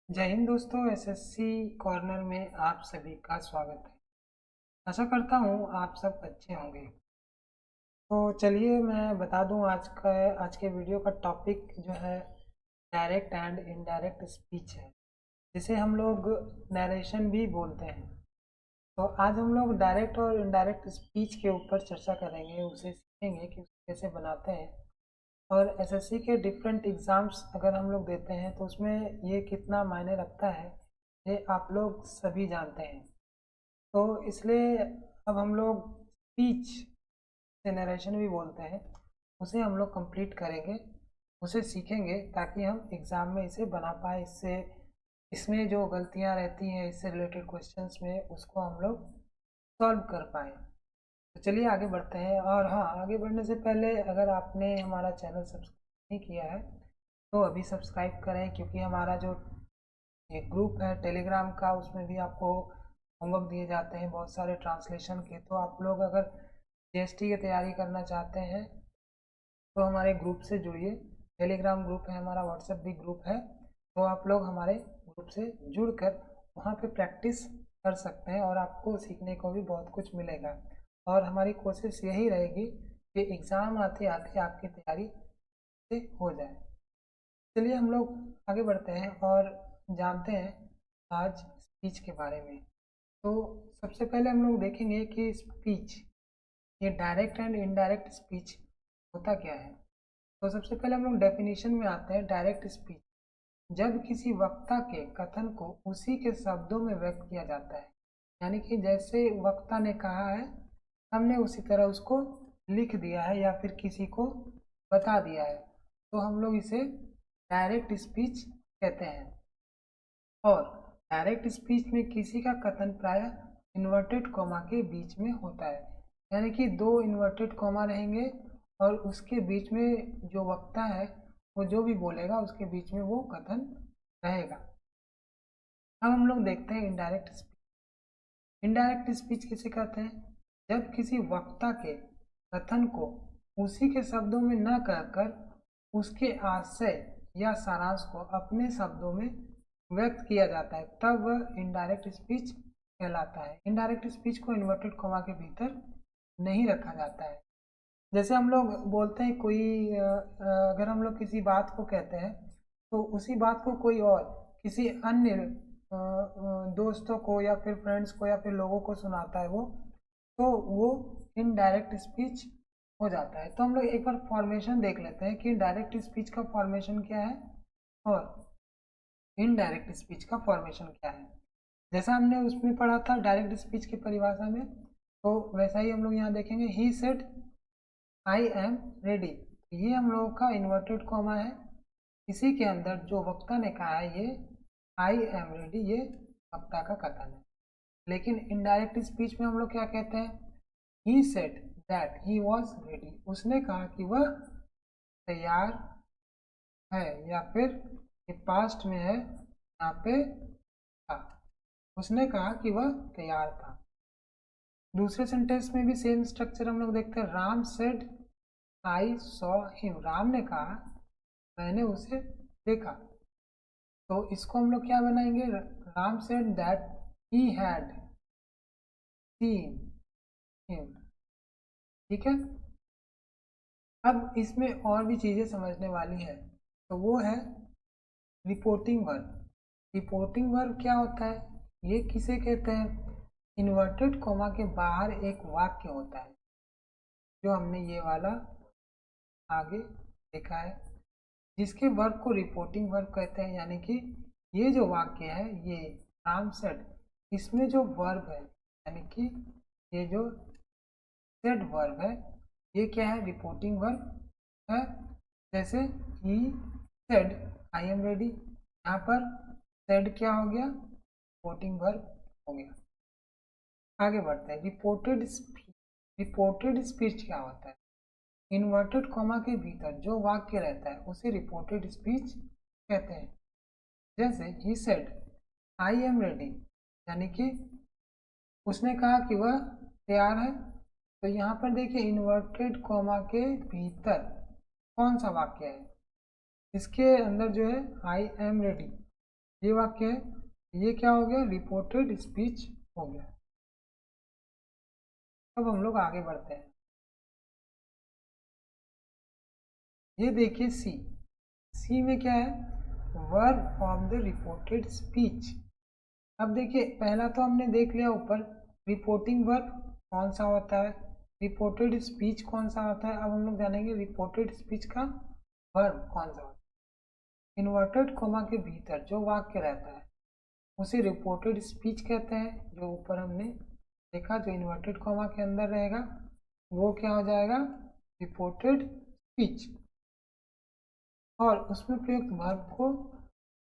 जय हिंद दोस्तों। SSC corner में आप सभी का स्वागत है। आशा करता हूँ आप सब अच्छे होंगे। तो चलिए मैं बता दूँ आज के वीडियो का टॉपिक जो है डायरेक्ट एंड इनडायरेक्ट स्पीच है, जिसे हम लोग नरेशन भी बोलते हैं। तो आज हम लोग डायरेक्ट और इनडायरेक्ट स्पीच के ऊपर चर्चा करेंगे, उसे सीखेंगे कि उसे कैसे बनाते हैं। और एसएससी के डिफरेंट एग्ज़ाम्स अगर हम लोग देते हैं तो उसमें ये कितना मायने रखता है ये आप लोग सभी जानते हैं। तो इसलिए अब हम लोग स्पीच से नरेशन भी बोलते हैं, उसे हम लोग कंप्लीट करेंगे, उसे सीखेंगे ताकि हम एग्ज़ाम में इसे बना पाए। इससे इसमें जो गलतियाँ रहती हैं इससे रिलेटेड क्वेश्चंस में उसको हम लोग सॉल्व कर पाएँ। तो चलिए आगे बढ़ते हैं। और हाँ, आगे बढ़ने से पहले अगर आपने हमारा चैनल सब्सक्राइब नहीं किया है तो अभी सब्सक्राइब करें, क्योंकि हमारा जो एक ग्रुप है टेलीग्राम का, उसमें भी आपको होमवर्क दिए जाते हैं बहुत सारे ट्रांसलेशन के। तो आप लोग अगर जीएसटी की तैयारी करना चाहते हैं तो हमारे ग्रुप से जुड़िए। टेलीग्राम ग्रुप है हमारा, व्हाट्सएप भी ग्रुप है, तो आप लोग हमारे ग्रुप से जुड़कर वहाँ पे प्रैक्टिस कर सकते हैं और आपको सीखने को भी बहुत कुछ मिलेगा। और हमारी कोशिश यही रहेगी कि एग्ज़ाम आते आते आपकी तैयारी से हो जाए। चलिए हम लोग आगे बढ़ते हैं और जानते हैं आज स्पीच के बारे में। तो सबसे पहले हम लोग देखेंगे कि स्पीच, ये डायरेक्ट एंड इनडायरेक्ट स्पीच होता क्या है। तो सबसे पहले हम लोग डेफिनेशन में आते हैं। डायरेक्ट स्पीच जब किसी वक्ता के कथन को उसी के शब्दों में व्यक्त किया जाता है, यानी कि जैसे वक्ता ने कहा है हमने उसी तरह उसको लिख दिया है या फिर किसी को बता दिया है, तो हम लोग इसे डायरेक्ट स्पीच कहते हैं। और डायरेक्ट स्पीच में किसी का कथन प्रायः इन्वर्टेड कॉमा के बीच में होता है, यानी कि दो इन्वर्टेड कॉमा रहेंगे और उसके बीच में जो वक्ता है वो जो भी बोलेगा उसके बीच में वो कथन रहेगा। अब हम लोग देखते हैं इनडायरेक्ट स्पीच। इनडायरेक्ट स्पीच किसे कहते हैं? जब किसी वक्ता के कथन को उसी के शब्दों में न कहकर उसके आशय या सारांश को अपने शब्दों में व्यक्त किया जाता है, तब वह इनडायरेक्ट स्पीच कहलाता है। इनडायरेक्ट स्पीच को इन्वर्टेड कॉमा के भीतर नहीं रखा जाता है। जैसे हम लोग बोलते हैं अगर हम लोग किसी बात को कहते हैं तो उसी बात को कोई और किसी अन्य दोस्तों को या फिर फ्रेंड्स को या फिर लोगों को सुनाता है वो इनडायरेक्ट स्पीच हो जाता है। तो हम लोग एक बार फॉर्मेशन देख लेते हैं कि डायरेक्ट स्पीच का फॉर्मेशन क्या है और इनडायरेक्ट स्पीच का फॉर्मेशन क्या है। जैसा हमने उसमें पढ़ा था डायरेक्ट स्पीच की परिभाषा में, तो वैसा ही हम लोग यहाँ देखेंगे। He said I am ready, ये हम लोगों का इन्वर्टेड कॉमा है। इसी के अंदर जो वक्ता ने कहा है ये आई एम रेडी, ये वक्ता का कथन है। लेकिन इनडायरेक्ट स्पीच में हम लोग क्या कहते हैं? He said that he was ready, उसने कहा कि वह तैयार है, या फिर ये पास्ट में है यहाँ पे था, उसने कहा कि वह तैयार था। दूसरे सेंटेंस में भी सेम स्ट्रक्चर हम लोग देखते हैं। Ram said I saw him, Ram ने कहा मैंने उसे देखा। तो इसको हम लोग क्या बनाएंगे? Ram said that he had seen him. ठीक है। अब इसमें और भी चीजें समझने वाली है, तो वो है रिपोर्टिंग वर्ब। रिपोर्टिंग वर्ब क्या होता है? ये किसे कहते हैं? इन्वर्टेड कॉमा के बाहर एक वाक्य होता है, जो हमने ये वाला आगे देखा है, जिसके वर्ब को रिपोर्टिंग वर्ब कहते हैं। यानी कि ये जो वाक्य है ये राम सेड, इसमें जो वर्ब है यानी कि ये जो सेड वर्ब है ये क्या है? रिपोर्टिंग वर्ब है। जैसे ही सेड आई एम रेडी, यहाँ पर सेड क्या हो गया? रिपोर्टिंग वर्ब हो गया। आगे बढ़ते हैं। Reported speech. रिपोर्टेड स्पीच क्या होता है? इन्वर्टेड कॉमा के भीतर जो वाक्य रहता है उसे रिपोर्टेड स्पीच कहते हैं। जैसे ही सेड आई एम रेडी, यानी कि उसने कहा कि वह तैयार है। तो यहाँ पर देखिए इन्वर्टेड कॉमा के भीतर कौन सा वाक्य है? इसके अंदर जो है आई एम रेडी, ये वाक्य है, ये क्या हो गया, रिपोर्टेड स्पीच हो गया। अब हम लोग आगे बढ़ते हैं। ये देखिए सी, सी में क्या है, verb of the reported speech. अब देखिए पहला तो हमने देख लिया ऊपर, रिपोर्टिंग वर्ब कौन सा होता है, रिपोर्टेड स्पीच कौन सा होता है। अब हम लोग जानेंगे रिपोर्टेड स्पीच का वर्ब कौन सा होता है। इन्वर्टेड कोमा के भीतर जो वाक्य रहता है उसे रिपोर्टेड स्पीच कहते हैं। जो ऊपर हमने देखा, जो इन्वर्टेड कोमा के अंदर रहेगा वो क्या हो जाएगा, रिपोर्टेड स्पीच। और उसमें प्रयुक्त वर्ब को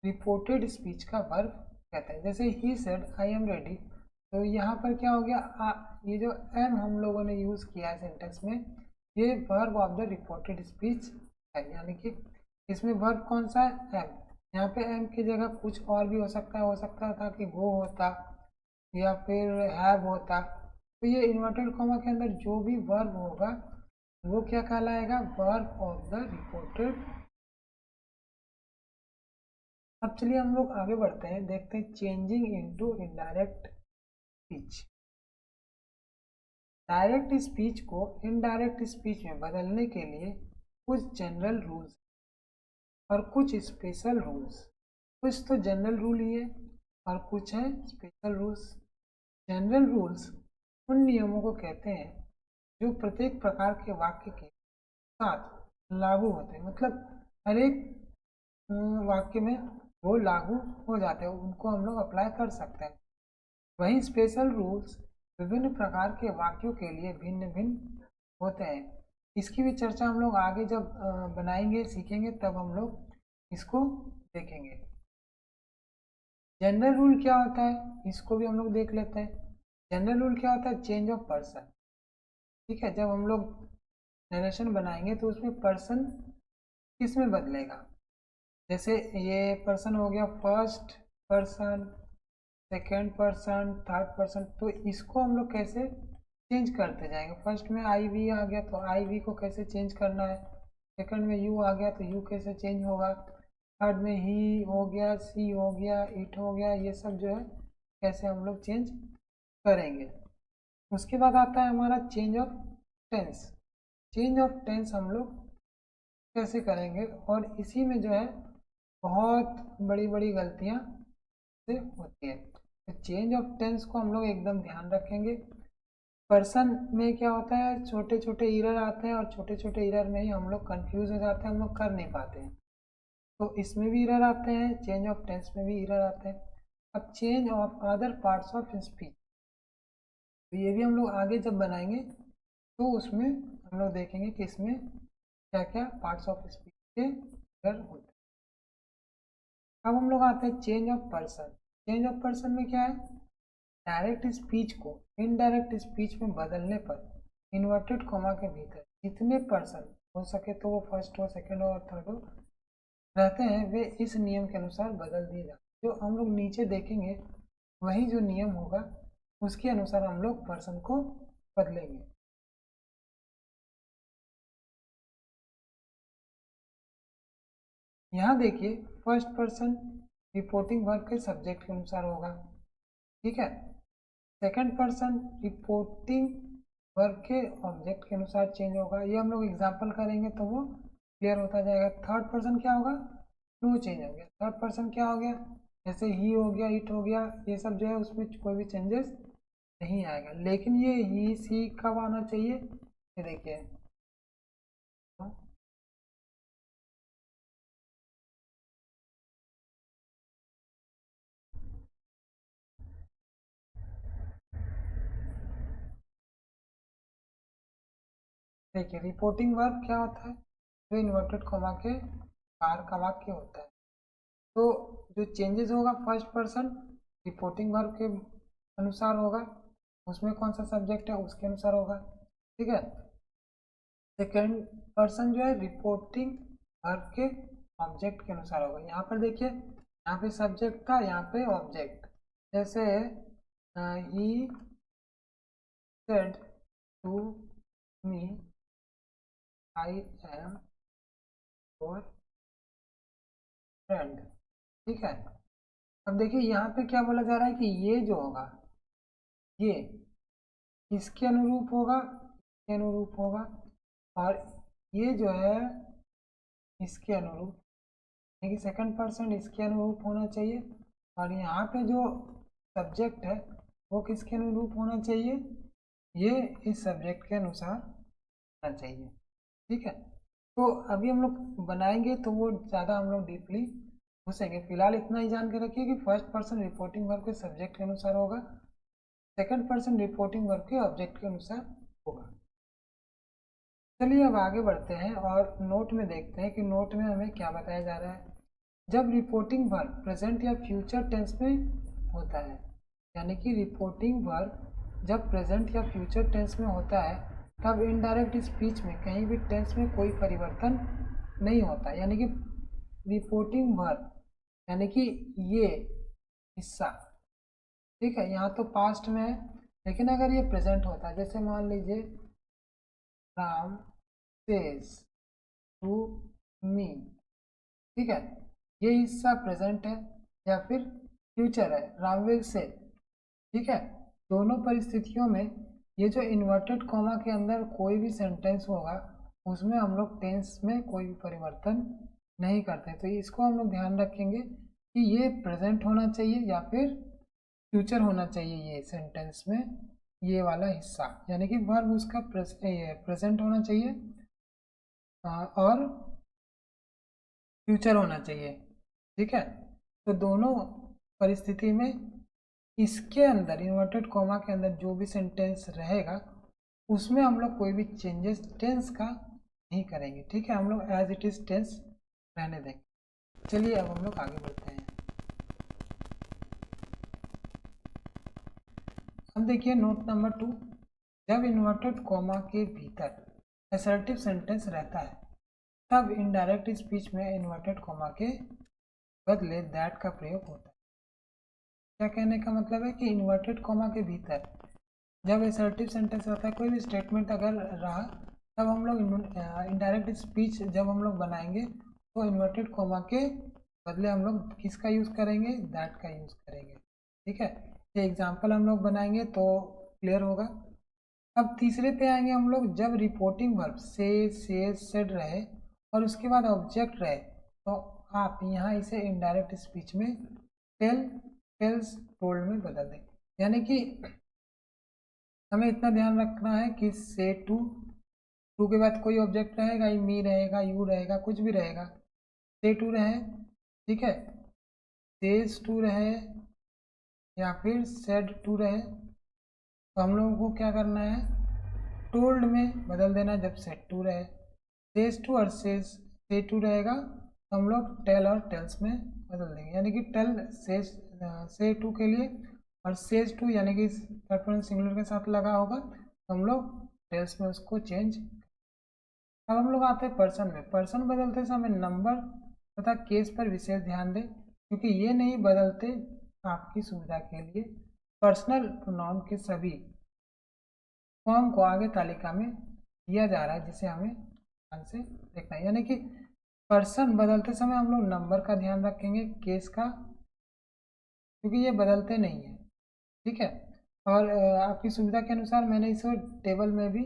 रिपोर्टेड स्पीच का वर्ब कहते हैं। जैसे ही सेड आई एम रेडी, तो यहाँ पर क्या हो गया, ये जो एम हम लोगों ने यूज़ किया है सेंटेंस में, ये verb of the reported speech है। यानी कि इसमें वर्ब कौन सा है, एम। यहाँ पे एम की जगह कुछ और भी हो सकता था कि वो होता या फिर हैव होता। तो ये इन्वर्टेड कॉमा के अंदर जो भी वर्ब होगा वो क्या कहलाएगा, वर्ब ऑफ द रिपोर्टेड। अब चलिए हम लोग आगे बढ़ते हैं, देखते हैं changing into indirect speech. Direct speech को इनडायरेक्ट स्पीच में बदलने के लिए कुछ जनरल रूल्स और कुछ स्पेशल रूल्स। कुछ तो जनरल रूल ही है और कुछ है स्पेशल रूल्स। जनरल रूल्स उन नियमों को कहते हैं जो प्रत्येक प्रकार के वाक्य के साथ लागू होते हैं, मतलब हर एक वाक्य में वो लागू हो जाते हैं, उनको हम लोग अप्लाई कर सकते हैं। वहीं स्पेशल रूल्स विभिन्न प्रकार के वाक्यों के लिए भिन्न भिन्न होते हैं। इसकी भी चर्चा हम लोग आगे जब बनाएंगे, सीखेंगे, तब हम लोग इसको देखेंगे। जनरल रूल क्या होता है, इसको भी हम लोग देख लेते हैं। जनरल रूल क्या होता है, चेंज ऑफ पर्सन। ठीक है, जब हम लोग नरेशन बनाएंगे तो उसमें पर्सन किस में बदलेगा। जैसे ये पर्सन हो गया first person, second person, third person, तो इसको हम लोग कैसे चेंज करते जाएंगे। फर्स्ट में आई वी आ गया तो आई वी को कैसे चेंज करना है, सेकंड में यू आ गया तो यू कैसे चेंज होगा, थर्ड में ही हो गया, सी हो गया, इट हो गया, ये सब जो है कैसे हम लोग चेंज करेंगे। उसके बाद आता है हमारा change of tense. Change of tense हम लोग कैसे करेंगे, और इसी में जो है बहुत बड़ी बड़ी गलतियाँ से होती है। तो चेंज ऑफ टेंस को हम लोग एकदम ध्यान रखेंगे। पर्सन में क्या होता है, छोटे छोटे इरर आते हैं और छोटे छोटे इरर में ही हम लोग कंफ्यूज हो जाते हैं, हम लोग कर नहीं पाते हैं। तो इसमें भी इरर आते हैं, चेंज ऑफ टेंस में भी इरर आते हैं। अब change of other parts of speech, तो ये भी हम लोग आगे जब बनाएंगे तो उसमें हम लोग देखेंगे कि इसमें क्या क्या पार्ट्स ऑफ स्पीच के इरर होते हैं। अब हम लोग आते हैं change of person. Change of person में क्या है, डायरेक्ट स्पीच को इनडायरेक्ट स्पीच में बदलने पर इन्वर्टेड कॉमा के भीतर जितने पर्सन हो सके, तो वो फर्स्ट हो, सेकंड हो और थर्ड हो रहते हैं, वे इस नियम के अनुसार बदल दिए जाते। जो हम लोग नीचे देखेंगे वही जो नियम होगा उसके अनुसार हम लोग पर्सन को बदलेंगे। यहाँ देखिए फर्स्ट पर्सन रिपोर्टिंग वर्ब के सब्जेक्ट के अनुसार होगा, ठीक है। सेकंड पर्सन रिपोर्टिंग वर्ब के ऑब्जेक्ट के अनुसार चेंज होगा। ये हम लोग एग्जांपल करेंगे तो वो क्लियर होता जाएगा। थर्ड पर्सन क्या होगा, नो चेंज हो गया। थर्ड पर्सन क्या हो गया, जैसे ही हो गया, इट हो गया, ये सब जो है उसमें कोई भी चेंजेस नहीं आएगा। लेकिन ये ही सी कब आना चाहिए, ये देखिए देखिए रिपोर्टिंग वर्ब क्या होता है, जो इन्वर्टेड कॉमा के बाहर का वाक्य होता है। तो जो चेंजेस होगा फर्स्ट पर्सन रिपोर्टिंग वर्ब के अनुसार होगा, उसमें कौन सा सब्जेक्ट है उसके अनुसार होगा, ठीक है। सेकेंड पर्सन जो है रिपोर्टिंग वर्ब के ऑब्जेक्ट के अनुसार होगा। यहाँ पर देखिए, यहाँ पे सब्जेक्ट था, यहाँ पे ऑब्जेक्ट। जैसे ही said to me I am your friend, ठीक है। अब देखिए यहाँ पे क्या बोला जा रहा है कि ये जो होगा ये इसके अनुरूप होगा, इसके अनुरूप होगा, और ये जो है इसके अनुरूप, यानी कि सेकंड पर्सन इसके अनुरूप होना चाहिए, और यहाँ पे जो सब्जेक्ट है वो किसके अनुरूप होना चाहिए, ये इस सब्जेक्ट के अनुसार होना चाहिए। ठीक है, तो अभी हम लोग बनाएंगे तो वो ज़्यादा हम लोग डीपली घुसेंगे। फिलहाल इतना ही जान के रखिए कि फर्स्ट पर्सन रिपोर्टिंग वर्ब के सब्जेक्ट के अनुसार होगा, सेकंड पर्सन रिपोर्टिंग वर्ब के ऑब्जेक्ट के अनुसार होगा। चलिए अब आगे बढ़ते हैं और नोट में देखते हैं कि नोट में हमें क्या बताया जा रहा है। जब रिपोर्टिंग वर्ब प्रेजेंट या फ्यूचर टेंस में होता है, यानी कि रिपोर्टिंग वर्ब जब प्रेजेंट या फ्यूचर टेंस में होता है तब इनडायरेक्ट स्पीच में कहीं भी टेंस में कोई परिवर्तन नहीं होता, यानी कि रिपोर्टिंग वर्ब यानी कि ये हिस्सा, ठीक है, यहाँ तो पास्ट में है, लेकिन अगर ये प्रेजेंट होता है, जैसे मान लीजिए राम सेज टू मी, ठीक है, ये हिस्सा प्रेजेंट है या फिर फ्यूचर है, राम विल से, ठीक है। दोनों परिस्थितियों में ये जो इन्वर्टेड कॉमा के अंदर कोई भी सेंटेंस होगा उसमें हम लोग टेंस में कोई भी परिवर्तन नहीं करते, तो इसको हम लोग ध्यान रखेंगे कि ये प्रेजेंट होना चाहिए या फिर फ्यूचर होना चाहिए, ये सेंटेंस में ये वाला हिस्सा, यानी कि वर्ब उसका प्रेजेंट होना चाहिए और फ्यूचर होना चाहिए, ठीक है। तो दोनों परिस्थिति में इसके अंदर इन्वर्टेड कॉमा के अंदर जो भी सेंटेंस रहेगा उसमें हम लोग कोई भी चेंजेस टेंस का नहीं करेंगे, ठीक है, हम लोग एज इट इज टेंस रहने देंगे। चलिए अब हम लोग आगे बढ़ते हैं। अब देखिए नोट नंबर 2, जब इन्वर्टेड कॉमा के भीतर असर्टिव सेंटेंस रहता है तब इनडायरेक्ट स्पीच में इन्वर्टेड कॉमा के बदले दैट का प्रयोग होता है। क्या कहने का मतलब है कि इन्वर्टेड कॉमा के भीतर जब असर्टिव सेंटेंस रहता है, कोई भी स्टेटमेंट अगर रहा, तब हम लोग इनडायरेक्ट स्पीच जब हम लोग बनाएंगे तो इन्वर्टेड कॉमा के बदले हम लोग किसका यूज़ करेंगे, दैट का यूज़ करेंगे, ठीक है। ये एग्जाम्पल हम लोग बनाएंगे तो क्लियर होगा। अब तीसरे पे आएंगे हम लोग, जब रिपोर्टिंग वर्ब से सेड रहे और उसके बाद ऑब्जेक्ट रहे तो आप यहाँ इसे इनडायरेक्ट स्पीच में टेल, टेल्स, टोल्ड में बदल दें, यानी कि हमें इतना ध्यान रखना है कि से टू के बाद कोई ऑब्जेक्ट रहेगा, मी रहेगा, यू रहेगा, कुछ भी रहेगा, से टू रहे, ठीक है, सेज टू रहे या फिर सेड टू रहे, तो हम लोगों को क्या करना है, टोल्ड में बदल देना जब सेड टू रहे। सेज टू और से टू रहेगा तो हम लोग टेल और टेल्स में बदल देंगे, यानी कि टेल से टू के लिए और सेज टू यानी कि थर्ड पर्सन सिंगुलर के साथ लगा होगा तो हम लोग टेल्स में उसको चेंज। अब हम लोग आते हैं पर्सन में। पर्सन बदलते समय नंबर तथा केस पर विशेष ध्यान दें क्योंकि ये नहीं बदलते, आपकी सुविधा के लिए पर्सनल प्रोनाउन के सभी फॉर्म को आगे तालिका में दिया जा रहा है जिसे हमें ध्यान से देखना है, यानी कि पर्सन बदलते समय हम लोग नंबर का ध्यान रखेंगे, केस का, क्योंकि ये बदलते नहीं है, ठीक है। और आपकी सुविधा के अनुसार मैंने इसको टेबल में भी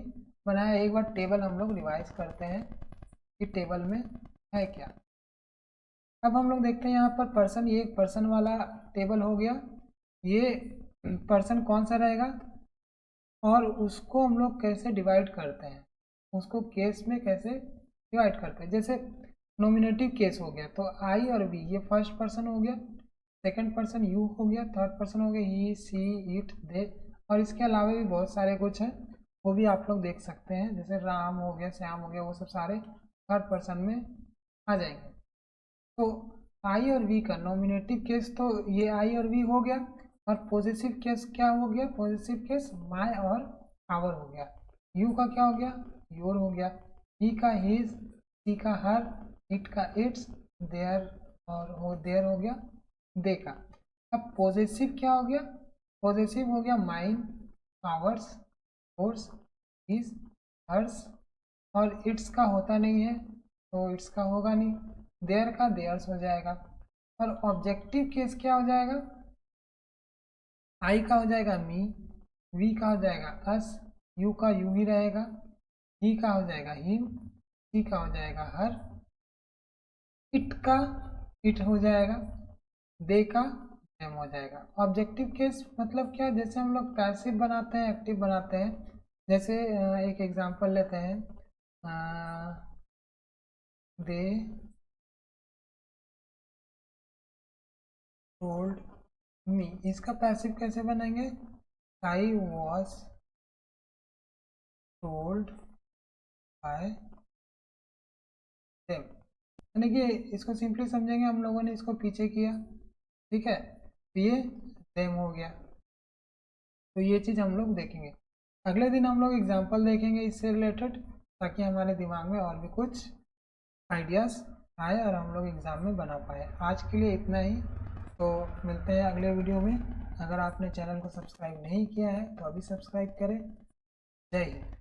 बनाया, एक बार टेबल हम लोग रिवाइज करते हैं कि टेबल में है क्या। अब हम लोग देखते हैं यहाँ पर पर्सन, ये एक पर्सन वाला टेबल हो गया, ये पर्सन कौन सा रहेगा और उसको हम लोग कैसे डिवाइड करते हैं, उसको केस में कैसे डिवाइड करते हैं। जैसे नॉमिनेटिव केस हो गया तो आई और वी ये फर्स्ट पर्सन हो गया, सेकंड पर्सन यू हो गया, थर्ड पर्सन हो गया ही, सी, इट, दे, और इसके अलावा भी बहुत सारे कुछ हैं वो भी आप लोग देख सकते हैं, जैसे राम हो गया, श्याम हो गया, वो सब सारे थर्ड पर्सन में आ जाएंगे। तो आई और वी का नॉमिनेटिव केस तो ये आई और वी हो गया, और पॉजिटिव केस क्या हो गया, पॉजिटिव केस माय और आवर हो गया, यू का क्या हो गया, योर हो गया, ही का हिज, सी का हर, इट का इट्स, देयर और हो देयर हो गया, दे का। अब पॉजिटिव क्या हो गया, पॉजिटिव हो गया mine, ours, yours, his, hers, और इट्स का होता नहीं है तो इट्स का होगा नहीं, देयर का देयर्स हो जाएगा, और ऑब्जेक्टिव केस क्या हो जाएगा, आई का हो जाएगा मी, वी का हो जाएगा अस, यू का यू ही रहेगा, ही का हो जाएगा हिम, सी का हो जाएगा हर, इट का इट हो जाएगा, दे का देम हो जाएगा। ऑब्जेक्टिव केस मतलब क्या, जैसे हम लोग पैसिव बनाते हैं, एक्टिव बनाते हैं। जैसे एक एग्जांपल लेते हैं, दे टोल्ड मी, इसका पैसिव कैसे बनाएंगे, I was told by them, यानी कि इसको सिंपली समझेंगे, हम लोगों ने इसको पीछे किया, ठीक है, तो ये देम हो गया। तो ये चीज़ हम लोग देखेंगे। अगले दिन हम लोग एग्जांपल देखेंगे इससे रिलेटेड, ताकि हमारे दिमाग में और भी कुछ आइडियाज़ आए और हम लोग एग्ज़ाम में बना पाए। आज के लिए इतना ही, तो मिलते हैं अगले वीडियो में। अगर आपने चैनल को सब्सक्राइब नहीं किया है तो अभी सब्सक्राइब करें। जय हिंद।